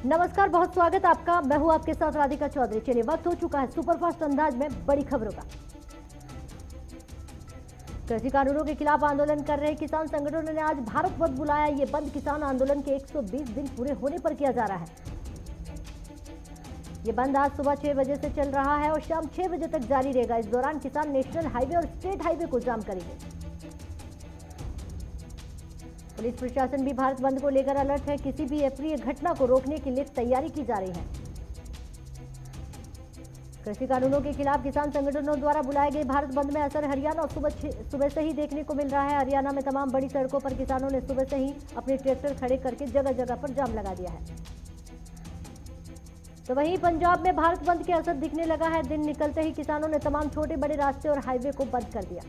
नमस्कार, बहुत स्वागत आपका। मैं हूं आपके साथ राधिका चौधरी। चलिए, वक्त हो चुका है सुपरफास्ट अंदाज में बड़ी खबरों का। कृषि कानूनों के खिलाफ आंदोलन कर रहे किसान संगठनों ने आज भारत बंद बुलाया। ये बंद किसान आंदोलन के 120 दिन पूरे होने पर किया जा रहा है। ये बंद आज सुबह 6 बजे से चल रहा है और शाम 6 बजे तक जारी रहेगा। इस दौरान किसान नेशनल हाईवे और स्टेट हाईवे को जाम करेंगे। पुलिस प्रशासन भी भारत बंद को लेकर अलर्ट है। किसी भी अप्रिय घटना को रोकने के लिए तैयारी की जा रही है। कृषि कानूनों के खिलाफ किसान संगठनों द्वारा बुलाए गए भारत बंद में असर हरियाणा और सुबह से ही देखने को मिल रहा है। हरियाणा में तमाम बड़ी सड़कों पर किसानों ने सुबह से ही अपने ट्रैक्टर खड़े करके जगह जगह पर जाम लगा दिया है। तो वहीं पंजाब में भारत बंद के असर दिखने लगा है। दिन निकलते ही किसानों ने तमाम छोटे बड़े रास्ते और हाईवे को बंद कर दिया।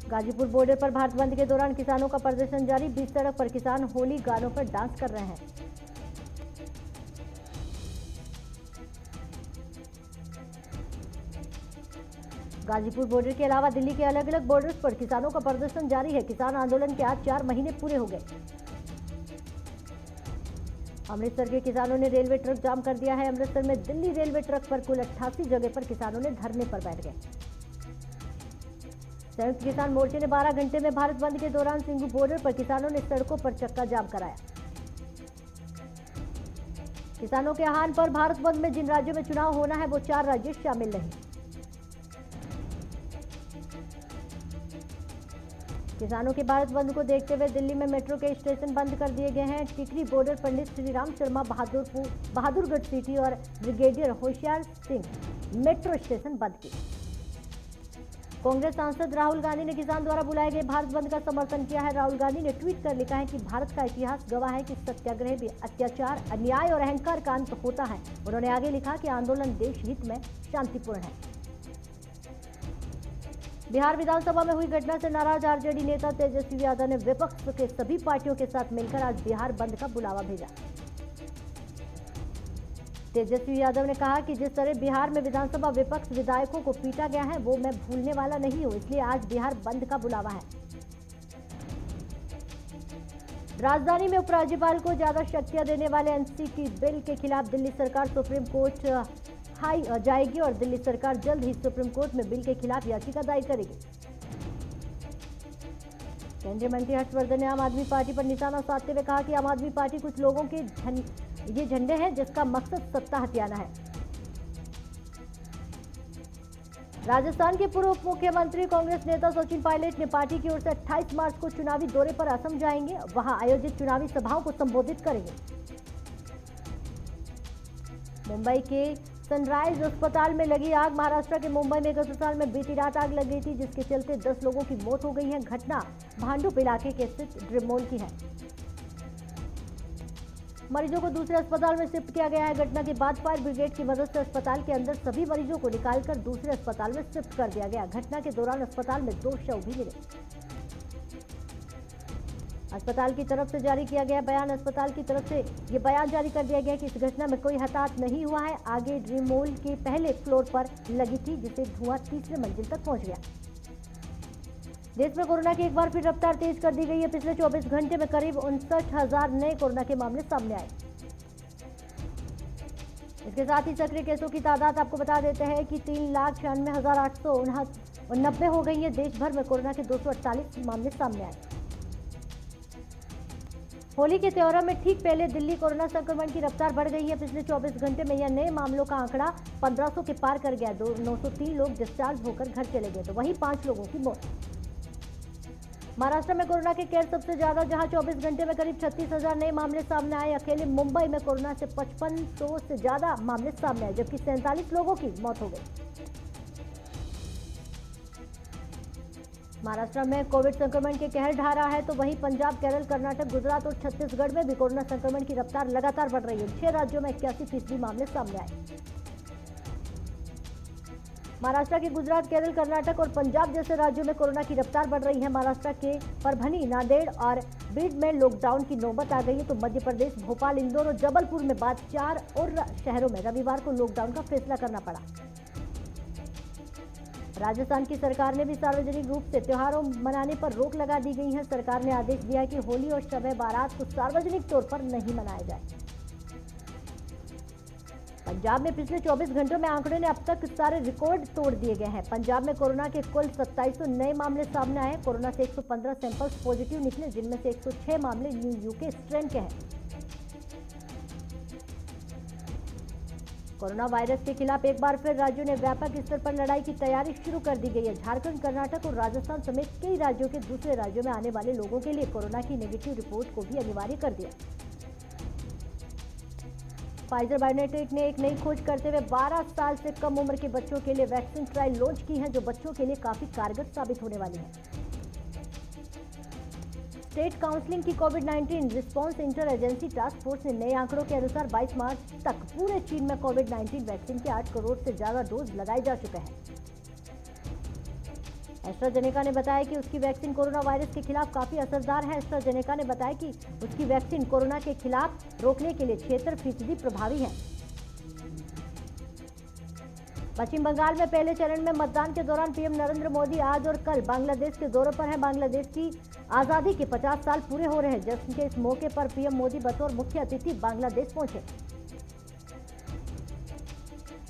गाजीपुर बॉर्डर पर भारत बंद के दौरान किसानों का प्रदर्शन जारी। बीच सड़क पर किसान होली गानों पर डांस कर रहे हैं। गाजीपुर बॉर्डर के अलावा दिल्ली के अलग अलग बॉर्डर्स पर किसानों का प्रदर्शन जारी है। किसान आंदोलन के आज 4 महीने पूरे हो गए। अमृतसर के किसानों ने रेलवे ट्रैक जाम कर दिया है। अमृतसर में दिल्ली रेलवे ट्रैक पर कुल 88 जगह पर किसानों ने धरने पर बैठ गए। संयुक्त किसान मोर्चे ने 12 घंटे में भारत बंद के दौरान सिंघू बॉर्डर पर किसानों ने सड़कों पर चक्का जाम कराया। किसानों के आह्वान पर भारत बंद में जिन राज्यों में चुनाव होना है वो 4 राज्य शामिल नहीं। किसानों के भारत बंद को देखते हुए दिल्ली में मेट्रो के स्टेशन बंद कर दिए गए हैं। टिकरी बॉर्डर पंडित श्री राम शर्मा बहादुरगढ़ सिटी और brigadier Hoshiyar Singh metro station बंद किए। कांग्रेस सांसद राहुल गांधी ने किसान द्वारा बुलाए गए भारत बंद का समर्थन किया है। राहुल गांधी ने ट्वीट कर लिखा है कि भारत का इतिहास गवाह है कि सत्याग्रह भी अत्याचार, अन्याय और अहंकार का अंत होता है। उन्होंने आगे लिखा कि आंदोलन देश हित में शांतिपूर्ण है। बिहार विधानसभा में हुई घटना से नाराज आरजेडी नेता तेजस्वी यादव ने विपक्ष के सभी पार्टियों के साथ मिलकर आज बिहार बंद का बुलावा भेजा। तेजस्वी यादव ने कहा कि जिस तरह बिहार में विधानसभा विपक्ष विधायकों को पीटा गया है वो मैं भूलने वाला नहीं हूं, इसलिए आज बिहार बंद का बुलावा है। राजधानी में उपराज्यपाल को ज्यादा शक्तियां देने वाले एनसीटी बिल के खिलाफ दिल्ली सरकार सुप्रीम कोर्ट हाई जाएगी और दिल्ली सरकार जल्द ही सुप्रीम कोर्ट में बिल के खिलाफ याचिका दायर करेगी। केंद्रीय मंत्री हर्षवर्धन ने आम आदमी पार्टी पर निशाना साधते हुए कहा कि आम आदमी पार्टी कुछ लोगों के ये झंडे हैं जिसका मकसद सत्ता हथियाना है। राजस्थान के पूर्व उप मुख्यमंत्री कांग्रेस नेता सचिन पायलट ने पार्टी की ओर से 28 मार्च को चुनावी दौरे पर असम जाएंगे। वहां आयोजित चुनावी सभाओं को संबोधित करेंगे। मुंबई के सनराइज अस्पताल में लगी आग। महाराष्ट्र के मुंबई में एक अस्पताल में बीती रात आग लग गई थी जिसके चलते 10 लोगों की मौत हो गई है। घटना भांडुप इलाके के स्थित ड्रिमोल की है। मरीजों को दूसरे अस्पताल में शिफ्ट किया गया है। घटना के बाद फायर ब्रिगेड की मदद से अस्पताल के अंदर सभी मरीजों को निकालकर दूसरे अस्पताल में शिफ्ट कर दिया गया। घटना के दौरान अस्पताल में 2 शव भी मिले। अस्पताल की तरफ से जारी किया गया बयान। अस्पताल की तरफ से ये बयान जारी कर दिया गया कि इस घटना में कोई हताहत नहीं हुआ है। आगे ड्रीमोल के पहले फ्लोर पर लगी थी जिसे धुआं तीसरे मंजिल तक पहुंच गया। देश में कोरोना की एक बार फिर रफ्तार तेज कर दी गई है। पिछले 24 घंटे में करीब 59,000 नए कोरोना के मामले सामने आए। इसके साथ ही सक्रिय केसों की तादाद आपको बता देते हैं कि 3,96,890 हो गई है। देश भर में कोरोना के 248 मामले सामने आए। होली के त्योहार में ठीक पहले दिल्ली कोरोना संक्रमण की रफ्तार बढ़ गई है। पिछले 24 घंटे में यह नए मामलों का आंकड़ा 1500 के पार कर गया। 903 लोग डिस्चार्ज होकर घर चले गए तो वहीं 5 लोगों की मौत। महाराष्ट्र में कोरोना के केस सबसे ज्यादा, जहां 24 घंटे में करीब 36,000 नए मामले सामने आए। अकेले मुंबई में कोरोना से 5500 से ज्यादा मामले सामने आए जबकि 47 लोगों की मौत हो गई। महाराष्ट्र में कोविड संक्रमण के कहर ढा रहा है तो वहीं पंजाब, केरल, कर्नाटक, गुजरात और छत्तीसगढ़ में भी कोरोना संक्रमण की रफ्तार लगातार बढ़ रही है। 6 राज्यों में 81% मामले सामने आए। महाराष्ट्र के गुजरात, केरल, कर्नाटक और पंजाब जैसे राज्यों में कोरोना की रफ्तार बढ़ रही है। महाराष्ट्र के परभनी, नांदेड़ और बीड में लॉकडाउन की नौबत आ गई है तो मध्य प्रदेश, भोपाल, इंदौर और जबलपुर में बाद 4 और शहरों में रविवार को लॉकडाउन का फैसला करना पड़ा। राजस्थान की सरकार ने भी सार्वजनिक रूप से त्योहारों मनाने पर रोक लगा दी गई है। सरकार ने आदेश दिया है कि होली और शब ए बारात को सार्वजनिक तौर पर नहीं मनाया जाए। पंजाब में पिछले 24 घंटों में आंकड़े ने अब तक सारे रिकॉर्ड तोड़ दिए गए हैं। पंजाब में कोरोना के कुल 2700 नए मामले सामने आए। कोरोना से 115 सैंपल्स पॉजिटिव निकले, जिनमें से 106 मामले न्यू यूके स्ट्रेन के हैं। कोरोना वायरस के खिलाफ एक बार फिर राज्यों ने व्यापक स्तर पर लड़ाई की तैयारी शुरू कर दी गई है। झारखंड, कर्नाटक और राजस्थान समेत कई राज्यों के दूसरे राज्यों में आने वाले लोगों के लिए कोरोना की नेगेटिव रिपोर्ट को भी अनिवार्य कर दिया। फाइजर बायोटेक ने एक नई खोज करते हुए 12 साल से कम उम्र के बच्चों के लिए वैक्सीन ट्रायल लॉन्च की है, जो बच्चों के लिए काफी कारगर साबित होने वाली है। स्टेट काउंसिलिंग की कोविड-19 response inter agency task force ने नए आंकड़ों के अनुसार 22 मार्च तक पूरे चीन में कोविड-19 वैक्सीन के 8 करोड़ से ज्यादा डोज लगाए जा चुके हैं। एस्ट्राजेनेका ने बताया कि उसकी वैक्सीन कोरोना वायरस के खिलाफ काफी असरदार है। एस्ट्राजेनेका ने बताया कि उसकी वैक्सीन कोरोना के खिलाफ रोकने के लिए 76% प्रभावी है। पश्चिम बंगाल में पहले चरण में मतदान के दौरान पीएम नरेंद्र मोदी आज और कल बांग्लादेश के दौरे पर हैं। बांग्लादेश की आजादी के 50 साल पूरे हो रहे हैं, जिसके इस मौके पर पीएम मोदी बतौर मुख्य अतिथि बांग्लादेश पहुंचे।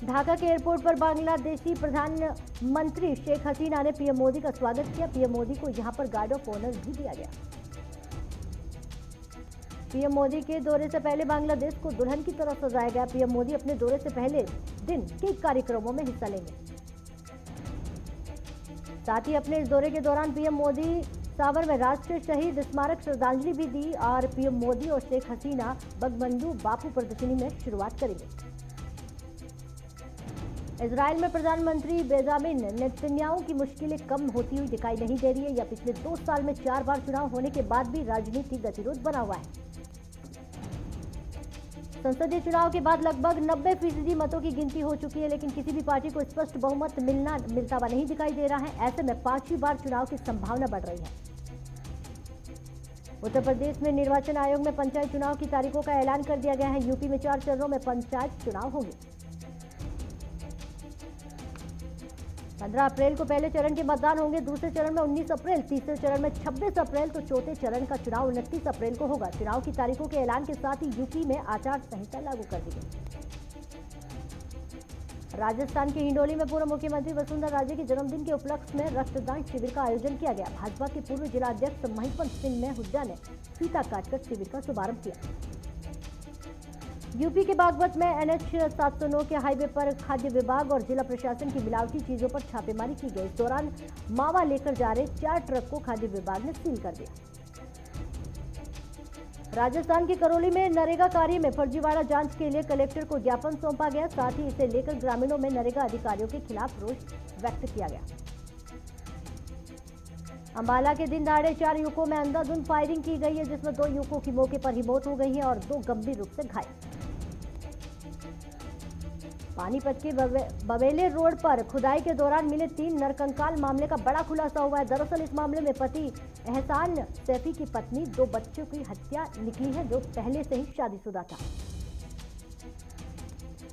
ढाका के एयरपोर्ट पर बांग्लादेशी प्रधानमंत्री शेख हसीना ने पीएम मोदी का स्वागत किया। पीएम मोदी को यहां पर गार्ड ऑफ ऑनर भी दिया गया। पीएम मोदी के दौरे से पहले बांग्लादेश को दुल्हन की तरह सजाया गया। पीएम मोदी अपने दौरे से पहले दिन कई कार्यक्रमों में हिस्सा लेंगे। साथ ही अपने इस दौरे के दौरान पीएम मोदी सावर में राष्ट्रीय शहीद स्मारक श्रद्धांजलि भी दी और पीएम मोदी और शेख हसीना बंगबंधु बापू प्रदर्शनी में शुरुआत करेंगे। इजराइल में प्रधानमंत्री बेंजामिन नेतन्याहू की मुश्किलें कम होती हुई दिखाई नहीं दे रही है। यह पिछले 2 साल में 4 बार चुनाव होने के बाद भी राजनीतिक गतिरोध बना हुआ है। संसदीय चुनाव के बाद लगभग 90% मतों की गिनती हो चुकी है, लेकिन किसी भी पार्टी को स्पष्ट बहुमत मिलता हुआ नहीं दिखाई दे रहा है। ऐसे में 5वीं बार चुनाव की संभावना बढ़ रही है। उत्तर प्रदेश में निर्वाचन आयोग में पंचायत चुनाव की तारीखों का ऐलान कर दिया गया है। यूपी में 4 चरणों में पंचायत चुनाव होंगे। 15 अप्रैल को पहले चरण के मतदान होंगे, दूसरे चरण में 19 अप्रैल, तीसरे चरण में 26 अप्रैल तो चौथे चरण का चुनाव 29 अप्रैल को होगा। चुनाव की तारीखों के ऐलान के साथ ही यूपी में आचार संहिता लागू कर दी गई। राजस्थान के हिंडोली में पूर्व मुख्यमंत्री वसुंधरा राजे के जन्मदिन के उपलक्ष्य में रक्तदान शिविर का आयोजन किया गया। भाजपा के पूर्व जिलाध्यक्ष महिपत सिंह ने हुड्डा ने फीता काटकर शिविर का शुभारंभ किया। यूपी के बागपत में NH 709 के हाईवे पर खाद्य विभाग और जिला प्रशासन की मिलावटी चीजों पर छापेमारी की गई। इस दौरान मावा लेकर जा रहे 4 ट्रक को खाद्य विभाग ने सील कर दिया। राजस्थान के करौली में नरेगा कार्य में फर्जीवाड़ा जांच के लिए कलेक्टर को ज्ञापन सौंपा गया। साथ ही इसे लेकर ग्रामीणों में नरेगा अधिकारियों के खिलाफ रोष व्यक्त किया गया। अंबाला के दिन दहाड़े 4 युवकों में अंधाधुंध फायरिंग की गई है, जिसमें 2 युवकों की मौके पर ही मौत हो गई है और 2 गंभीर रूप से घायल। पानीपत के बवेले रोड पर खुदाई के दौरान मिले 3 नरकंकाल मामले का बड़ा खुलासा हुआ है। दरअसल इस मामले में पति एहसान सैफी की पत्नी 2 बच्चों की हत्या निकली है, जो पहले से ही शादीशुदा था।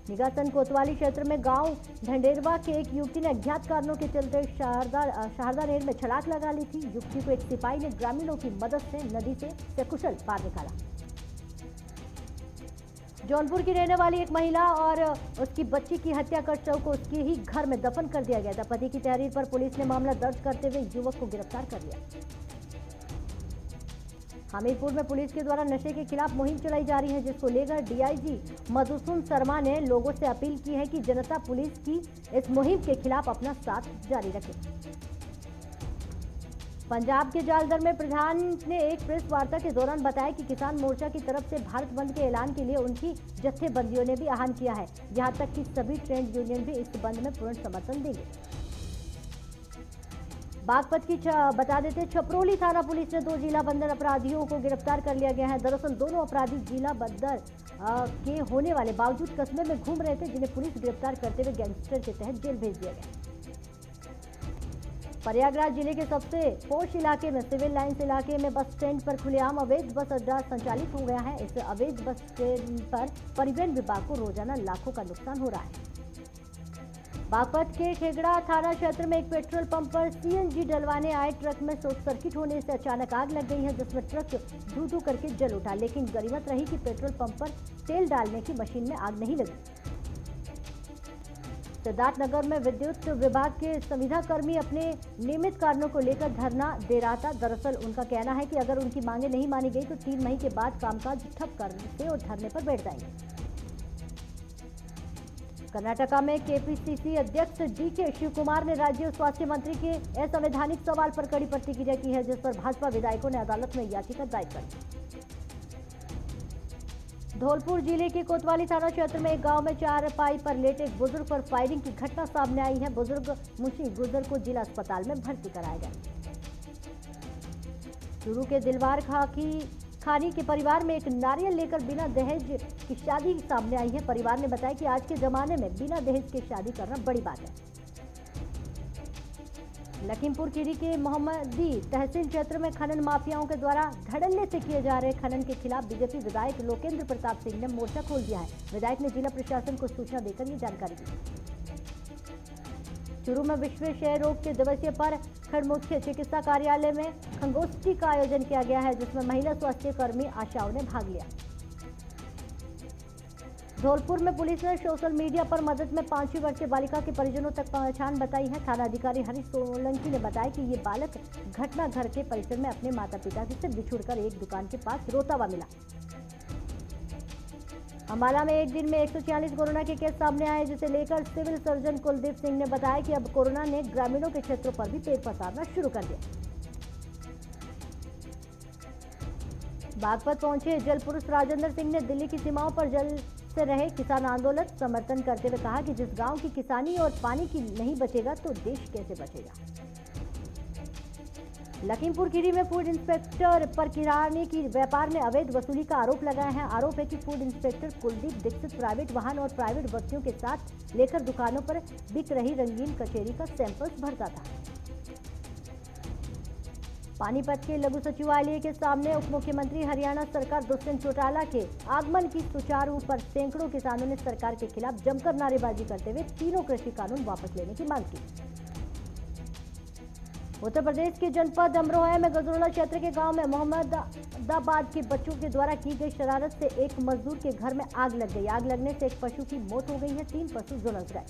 निगासन कोतवाली क्षेत्र में गांव ढंडेरवा के एक युवती ने अज्ञात कारणों के चलते शारदा नहर में छलांग लगा ली थी। युवती को एक सिपाही ने ग्रामीणों की मदद से नदी से सकुशल पार निकाला। जौनपुर की रहने वाली एक महिला और उसकी बच्ची की हत्या कर शव को उसके ही घर में दफन कर दिया गया था। पति की तहरीर पर पुलिस ने मामला दर्ज करते हुए युवक को गिरफ्तार कर लिया। हमीरपुर में पुलिस के द्वारा नशे के खिलाफ मुहिम चलाई जा रही है, जिसको लेकर डीआईजी मधुसूदन शर्मा ने लोगों से अपील की है कि जनता पुलिस की इस मुहिम के खिलाफ अपना साथ जारी रखे। पंजाब के जालंधर में प्रधान ने एक प्रेस वार्ता के दौरान बताया कि किसान मोर्चा की तरफ से भारत बंद के ऐलान के लिए उनकी जत्थेबंदियों ने भी आह्वान किया है। यहां तक कि सभी ट्रेड यूनियन भी इस बंद में पूर्ण समर्थन देंगे। बागपत की बता देते, छपरोली थाना पुलिस ने 2 जिला बंदर अपराधियों को गिरफ्तार कर लिया गया है। दरअसल दोनों अपराधी जिला बंदर के होने वाले बावजूद कस्बे में घूम रहे थे, जिन्हें पुलिस गिरफ्तार करते हुए गैंगस्टर के तहत जेल भेज दिया गया। प्रयागराज जिले के सबसे पोश इलाके में सिविल लाइंस इलाके में बस स्टैंड पर खुलेआम अवैध बस अड्डा संचालित हो गया है। इस अवैध बस स्टैंड पर परिवहन विभाग को रोजाना लाखों का नुकसान हो रहा है। बागपत के खेगड़ा थाना क्षेत्र में एक पेट्रोल पंप पर सीएनजी डलवाने आए ट्रक में शॉर्ट सर्किट होने से अचानक आग लग गई है, जिसमें ट्रक धू धू करके जल उठा। लेकिन गनीमत रही कि पेट्रोल पंप पर तेल डालने की मशीन में आग नहीं लगी। सिद्धार्थनगर में विद्युत विभाग के संविदा कर्मी अपने नियमित कारणों को लेकर धरना दे रहा था। दरअसल उनका कहना है कि अगर उनकी मांगे नहीं मानी गई तो 3 मई के बाद कामकाज ठप करने और धरने पर बैठ जाएंगे। कर्नाटका में केपीसीसी अध्यक्ष डीके शिव कुमार ने राज्य स्वास्थ्य मंत्री के असंवैधानिक सवाल पर कड़ी प्रतिक्रिया की है, जिस पर भाजपा विधायकों ने अदालत में याचिका दायर कर दी। धौलपुर जिले के कोतवाली थाना क्षेत्र में एक गांव में चारपाई पर लेटे एक बुजुर्ग पर फायरिंग की घटना सामने आई है। बुजुर्ग मुंशी गुजर को जिला अस्पताल में भर्ती कराया गया। चूरू के दिलवार खानी के परिवार में एक नारियल लेकर बिना दहेज की शादी सामने आई है। परिवार ने बताया कि आज के जमाने में बिना दहेज के शादी करना बड़ी बात है। लखीमपुर खीरी के मोहम्मदी तहसील क्षेत्र में खनन माफियाओं के द्वारा धड़ल्ले से किए जा रहे खनन के खिलाफ बीजेपी विधायक लोकेंद्र प्रताप सिंह ने मोर्चा खोल दिया है। विधायक ने जिला प्रशासन को सूचना देकर ये जानकारी दी। चूरू में विश्व क्षय रोग के दिवसीय पर खंड मुख्य चिकित्सा कार्यालय में खंगोष्ठी का आयोजन किया गया है, जिसमें महिला स्वास्थ्य कर्मी आशाओं ने भाग लिया। धौलपुर में पुलिस ने सोशल मीडिया पर मदद में 5वीं वर्षीय बालिका के परिजनों तक पहचान बताई है। थाना अधिकारी हरीश सोलंकी ने बताया कि ये बालक घटना घर के परिसर में अपने माता पिता से बिछुड़कर एक दुकान के पास रोता हुआ मिला। अम्बाला में एक दिन में 146 कोरोना के केस सामने आए, जिसे लेकर सिविल सर्जन कुलदीप सिंह ने बताया कि अब कोरोना ने ग्रामीणों के क्षेत्रों पर भी पेट पसारना शुरू कर दिया। बागपत पहुंचे जल पुरुष राजेंद्र सिंह ने दिल्ली की सीमाओं पर जल से रहे किसान आंदोलन समर्थन करते हुए कहा कि जिस गांव की किसानी और पानी की नहीं बचेगा तो देश कैसे बचेगा। लखीमपुर खीरी में फूड इंस्पेक्टर पर किराने की व्यापार में अवैध वसूली का आरोप लगाया है। आरोप है कि food inspector Kuldeep Dikshit private वाहन और प्राइवेट बच्चों के साथ लेकर दुकानों पर बिक रही रंगीन कचेरी का सैंपल्स भरता था। पानीपत के लघु सचिवालय के सामने उप मुख्यमंत्री हरियाणा सरकार दुष्यंत चौटाला के आगमन की सुचारू पर सैकड़ों किसानों ने सरकार के खिलाफ जमकर नारेबाजी करते हुए तीनों कृषि कानून वापस लेने की मांग की। उत्तर प्रदेश के जनपद अमरोहा में गजरोला क्षेत्र के गांव में मोहम्मदाबाद के बच्चों के द्वारा की गई शरारत से एक मजदूर के घर में आग लग गई। आग लगने से एक पशु की मौत हो गई है, 3 पशु झुलस गए।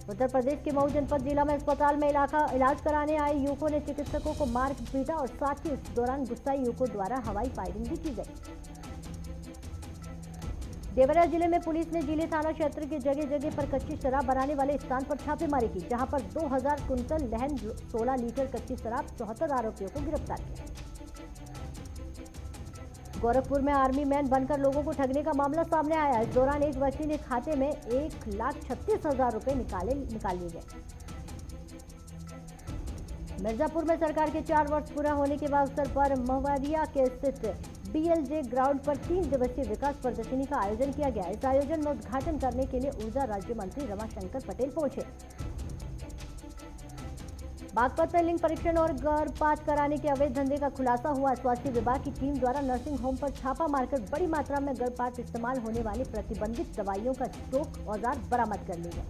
उत्तर प्रदेश के मऊ जनपद जिला में अस्पताल में इलाज कराने आए युवकों ने चिकित्सकों को मार पीटा और साथ ही उस दौरान गुस्साई युवकों द्वारा हवाई फायरिंग भी की गई। देवरिया जिले में पुलिस ने जिले थाना क्षेत्र के जगह जगह पर कच्ची शराब बनाने वाले स्थान पर छापेमारी की, जहां पर 2000 कुंतल लहन 16 लीटर कच्ची शराब 74 आरोपियों को गिरफ्तार किया। गोरखपुर में आर्मी मैन बनकर लोगों को ठगने का मामला सामने आया। इस दौरान एक व्यक्ति ने खाते में 1,36,000 रुपए निकाल लिए गए। मिर्जापुर में सरकार के 4 वर्ष पूरा होने के अवसर पर मवरिया के स्थित बीएलजे ग्राउंड पर 3 दिवसीय विकास प्रदर्शनी का आयोजन किया गया। इस आयोजन में उद्घाटन करने के लिए ऊर्जा राज्य मंत्री रमाशंकर पटेल पहुंचे। बागपत में लिंग परीक्षण और गर्भपात कराने के अवैध धंधे का खुलासा हुआ। स्वास्थ्य विभाग की टीम द्वारा नर्सिंग होम पर छापा मारकर बड़ी मात्रा में गर्भपात इस्तेमाल होने वाली प्रतिबंधित दवाइयों का स्टॉक औजार बरामद कर लिए गए।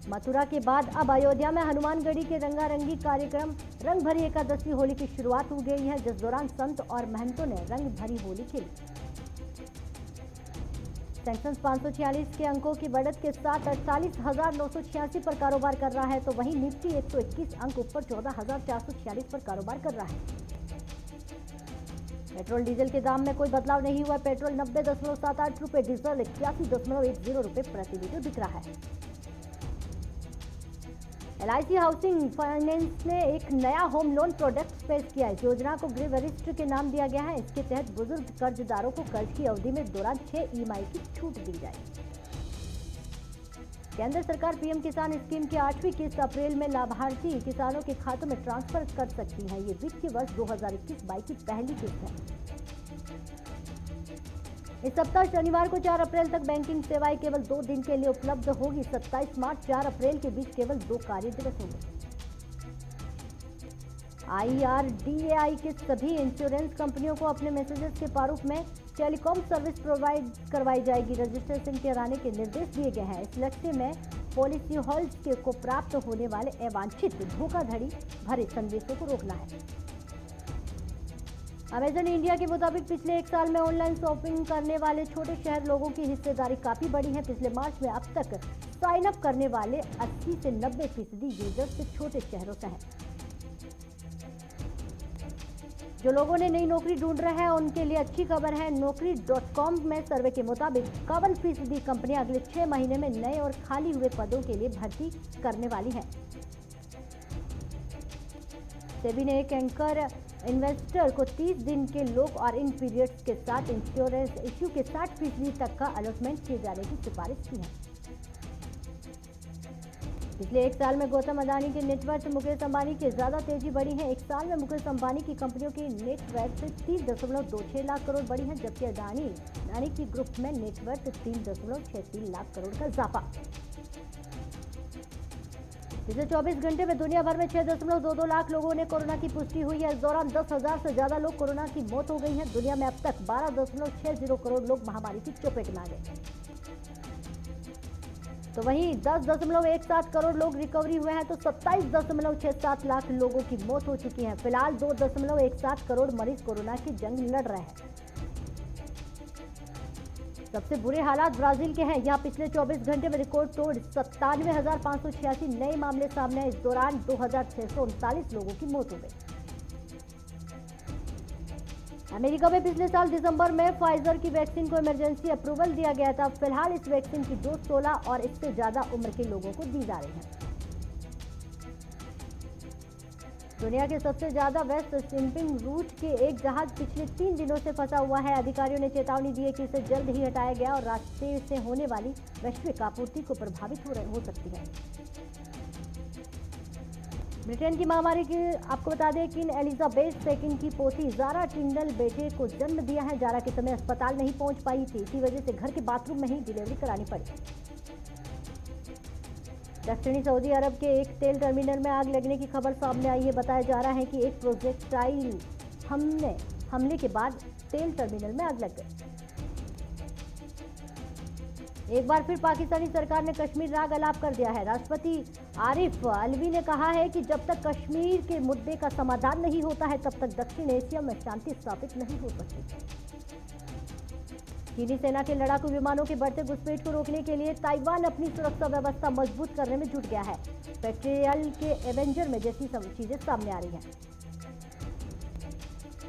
मथुरा के बाद अब अयोध्या में हनुमानगढ़ी के रंगारंगी कार्यक्रम रंग भरी एकादशी होली की शुरुआत हो गई है, जिस दौरान संत और महंतों ने रंग भरी होली खेली। सेंसेक्स 546 के अंकों की बढ़त के साथ 48,986 पर कारोबार कर रहा है, तो वहीं निफ्टी 121 अंक ऊपर 14,446 पर कारोबार कर रहा है। पेट्रोल डीजल के दाम में कोई बदलाव नहीं हुआ। पेट्रोल 90.78 रुपए, डीजल 81.10 रुपए प्रति लीटर बिक रहा है। LIC हाउसिंग फाइनेंस ने एक नया होम लोन प्रोडक्ट पेश किया है। इस योजना को गृह वरिष्ठ के नाम दिया गया है। इसके तहत बुजुर्ग कर्जदारों को कर्ज की अवधि में दौरान 6 EMI की छूट दी जाएगी। केंद्र सरकार पीएम किसान स्कीम की 8वीं किस्त अप्रैल में लाभार्थी किसानों के खातों में ट्रांसफर कर सकती है। ये वित्तीय वर्ष 2021-22 की पहली किस्त है। इस सप्ताह शनिवार को 4 अप्रैल तक बैंकिंग सेवाएं केवल 2 दिन के लिए उपलब्ध होगी। 27 मार्च 4 अप्रैल के बीच केवल 2 कार्य दिवस होंगे। IRDAI के सभी इंश्योरेंस कंपनियों को अपने मैसेजेस के प्रारूप में टेलीकॉम सर्विस प्रोवाइड करवाई जाएगी। रजिस्ट्रेशन कराने के निर्देश दिए गए हैं। इस लक्ष्य में पॉलिसी होल्डर्स को प्राप्त होने वाले अवांछित धोखाधड़ी भरे संदेशों को रोकना है। अमेजन इंडिया के मुताबिक पिछले एक साल में ऑनलाइन शॉपिंग करने वाले छोटे शहर लोगों की हिस्सेदारी काफी बढ़ी है। पिछले मार्च में अब तक साइन अप करने वाले 80 से 90% यूजर्स छोटे शहरों से हैं। जो लोगों ने नई नौकरी ढूंढ रहे हैं उनके लिए अच्छी खबर है। नौकरी.com में सर्वे के मुताबिक 51% कंपनियां अगले 6 महीने में नए और खाली हुए पदों के लिए भर्ती करने वाली हैं। सेबी ने एक एंकर इन्वेस्टर को 30 दिन के लॉक और इन पीरियड्स के साथ इंश्योरेंस इश्यू के 60% तक का अलॉटमेंट किए जाने की सिफारिश की है। पिछले एक साल में गौतम अडानी के नेटवर्थ मुकेश अंबानी के ज्यादा तेजी बढ़ी है। एक साल में मुकेश अंबानी की कंपनियों की नेटवर्थ 30.26 लाख करोड़ बढ़ी है, जबकि अडानी की ग्रुप में नेटवर्थ 3.63 लाख करोड़ का इजाफा। पिछले 24 घंटे में दुनिया भर में 6.22 लाख लोगों ने कोरोना की पुष्टि हुई है। इस दौरान 10,000 से ज्यादा लोग कोरोना की मौत हो गई है। दुनिया में अब तक 12.60 करोड़ लोग महामारी की चपेट में आ गए। तो वहीं 10.17 करोड़ लोग रिकवरी हुए हैं, तो 27.67 लाख लोगों की मौत हो चुकी है। फिलहाल 2.17 करोड़ मरीज कोरोना की जंग लड़ रहे हैं। सबसे बुरे हालात ब्राजील के हैं। यहाँ पिछले 24 घंटे में रिकॉर्ड तोड़ 97,586 नए मामले सामने आए। इस दौरान 2,639 लोगों की मौत हो गई। अमेरिका में पिछले साल दिसंबर में फाइजर की वैक्सीन को इमरजेंसी अप्रूवल दिया गया था। फिलहाल इस वैक्सीन की डोज 16 और इससे ज्यादा उम्र के लोगों को दी जा रही है। दुनिया के सबसे ज्यादा वेस्ट शिपिंग रूट के एक जहाज पिछले 3 दिनों से फंसा हुआ है। अधिकारियों ने चेतावनी दी है कि इसे जल्द ही हटाया गया और रास्ते से होने वाली वैश्विक आपूर्ति को प्रभावित हो सकती है। ब्रिटेन की महामारी की आपको बता दें कि एलिजाबेथ सेकंड की पोती जारा टिंडल बेटे को जन्म दिया है। जारा के समय अस्पताल नहीं पहुंच पाई थी, इसी वजह से घर के बाथरूम में ही डिलीवरी करानी पड़ी। दक्षिणी सऊदी अरब के एक तेल टर्मिनल में आग लगने की खबर सामने आई है। बताया जा रहा है कि एक प्रोजेक्टाइल हमले के बाद तेल टर्मिनल में आग लग गई। एक बार फिर पाकिस्तानी सरकार ने कश्मीर राग अलाप कर दिया है। राष्ट्रपति आरिफ अलवी ने कहा है कि जब तक कश्मीर के मुद्दे का समाधान नहीं होता है तब तक दक्षिण एशिया में शांति स्थापित नहीं हो सकती। चीनी सेना के लड़ाकू विमानों के बढ़ते घुसपैठ को रोकने के लिए ताइवान अपनी सुरक्षा व्यवस्था मजबूत करने में जुट गया है। पेट्रियल के एवेंजर में जैसी चीजें सामने आ रही हैं।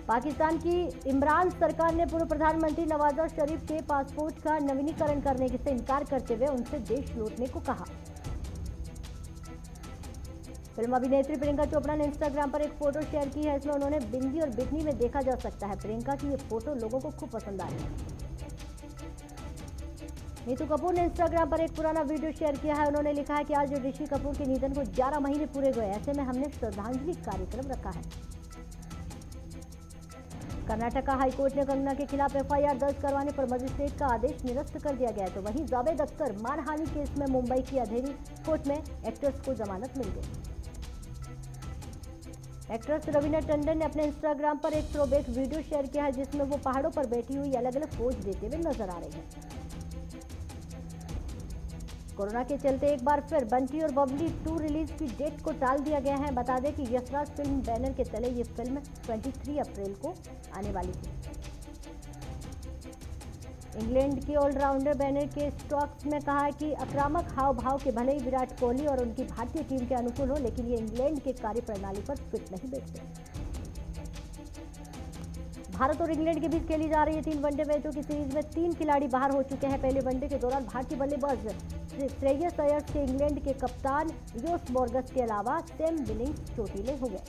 पाकिस्तान की इमरान सरकार ने पूर्व प्रधानमंत्री नवाज शरीफ के पासपोर्ट का नवीनीकरण करने से इनकार करते हुए उनसे देश लौटने को कहा। फिल्म अभिनेत्री प्रियंका चोपड़ा ने इंस्टाग्राम पर एक फोटो शेयर की है। इसमें उन्होंने बिंदी और बिकनी में देखा जा सकता है। प्रियंका की ये फोटो लोगों को खूब पसंद आई है। नीतू कपूर ने इंस्टाग्राम पर एक पुराना वीडियो शेयर किया है। उन्होंने लिखा है कि आज ऋषि कपूर के निधन को 11 महीने पूरे हुए, ऐसे में हमने श्रद्धांजलि कार्यक्रम रखा है। कर्नाटका हाईकोर्ट ने कंगना के खिलाफ एफआईआर दर्ज करवाने पर मजिस्ट्रेट का आदेश निरस्त कर दिया गया है। तो वहीं जावेद अख्तर मानहानि केस में मुंबई की अंधेरी कोर्ट में एक्ट्रेस को जमानत मिल गई। एक्ट्रेस रवीना टंडन ने अपने इंस्टाग्राम पर एक थ्रोबैक वीडियो शेयर किया है, जिसमें वो पहाड़ों पर बैठी हुई अलग अलग पोज देते हुए नजर आ रही है। कोरोना के चलते एक बार फिर बंटी और बबली 2 रिलीज की डेट को टाल दिया गया है। बता दें कि यशराज फिल्म बैनर के तले ये फिल्म 23 अप्रैल को आने वाली थी। इंग्लैंड के ऑलराउंडर बैनर के स्टोक्स ने कहा है कि आक्रामक हाव भाव के भले ही विराट कोहली और उनकी भारतीय टीम के अनुकूल हो, लेकिन ये इंग्लैंड के कार्यप्रणाली पर फिट नहीं बैठते। भारत और इंग्लैंड के बीच खेली जा रही है 3 वनडे मैचों की सीरीज में 3 खिलाड़ी बाहर हो चुके हैं। पहले वनडे के दौरान भारतीय बल्लेबाज श्रेयस अय्यर के इंग्लैंड के कप्तान योस बोर्गस के अलावा सैम बिलिंग्स चोटिले हो गए।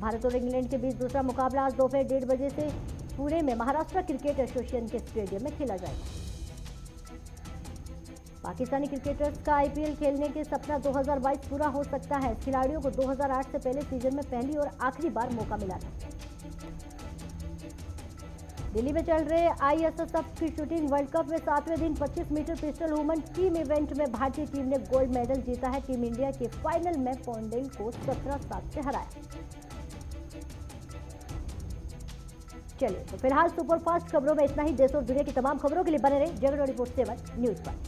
भारत और इंग्लैंड के बीच दूसरा मुकाबला आज दोपहर 1:30 बजे से पुणे में महाराष्ट्र क्रिकेट एसोसिएशन के स्टेडियम में खेला जाएगा। पाकिस्तानी क्रिकेटर्स का आईपीएल खेलने के सपना 2022 पूरा हो सकता है। खिलाड़ियों को 2008 से पहले सीजन में पहली और आखिरी बार मौका मिला था। दिल्ली में चल रहे आईएसएसएफ की शूटिंग वर्ल्ड कप में 7वें दिन 25 metre pistol women team event में भारतीय टीम ने गोल्ड मेडल जीता है। टीम इंडिया के फाइनल में पौंडेल को 17-7 से हराया। चलिए तो फिलहाल सुपरफास्ट खबरों में इतना ही। देश और दुनिया की तमाम खबरों के लिए बने रहे जगत 24/7 न्यूज पर।